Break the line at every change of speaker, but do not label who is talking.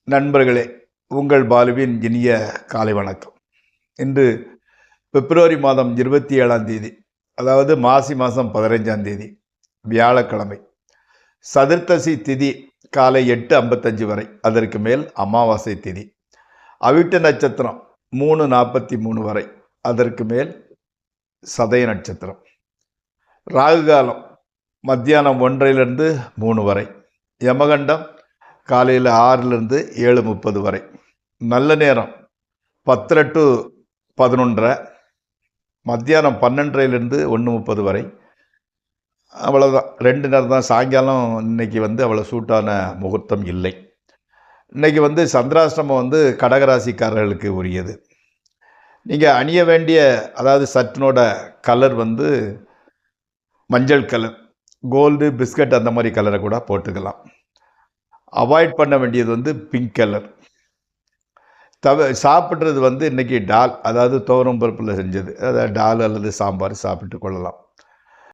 நண்பர்களே, உங்கள் பாலுவின் இனிய காலை வணக்கம். இன்று பிப்ரவரி மாதம் 27ஆம் தேதி, அதாவது மாசி மாதம் 15ஆம் தேதி, வியாழக்கிழமை. சதுர்த்தசி திதி காலை 8:55 வரை, அதற்கு மேல் அமாவாசை திதி. அவிட்ட நட்சத்திரம் 3:43 வரை, அதற்கு மேல் சதய நட்சத்திரம். ராகு காலம் மத்தியானம் 1லிருந்து 3 வரை. யமகண்டம் காலையில் 6லிருந்து 7:30 வரை. நல்ல நேரம் 10 to 11:30, மத்தியானம் 12லிருந்து 1:30 வரை. அவ்வளோதான், 2 நேரம் தான். சாயங்காலம் இன்னைக்கு அவ்வளோ சூட்டான முகூர்த்தம் இல்லை. இன்னைக்கு சந்திராஷ்டமம் கடகராசிக்காரர்களுக்கு உரியது. நீங்கள் அணிய வேண்டிய, அதாவது சட்டினோட கலர் மஞ்சள் கலர், கோல்டு, பிஸ்கட் அந்த மாதிரி கலரை கூட போட்டுக்கலாம். அவாய்ட் பண்ண வேண்டியது பிங்க் கலர். சாப்பிட்றது இன்னைக்கு டால், அதாவது துவரம் பருப்பில் செஞ்சது, அதாவது டால் அல்லது சாம்பார் சாப்பிட்டு கொள்ளலாம்.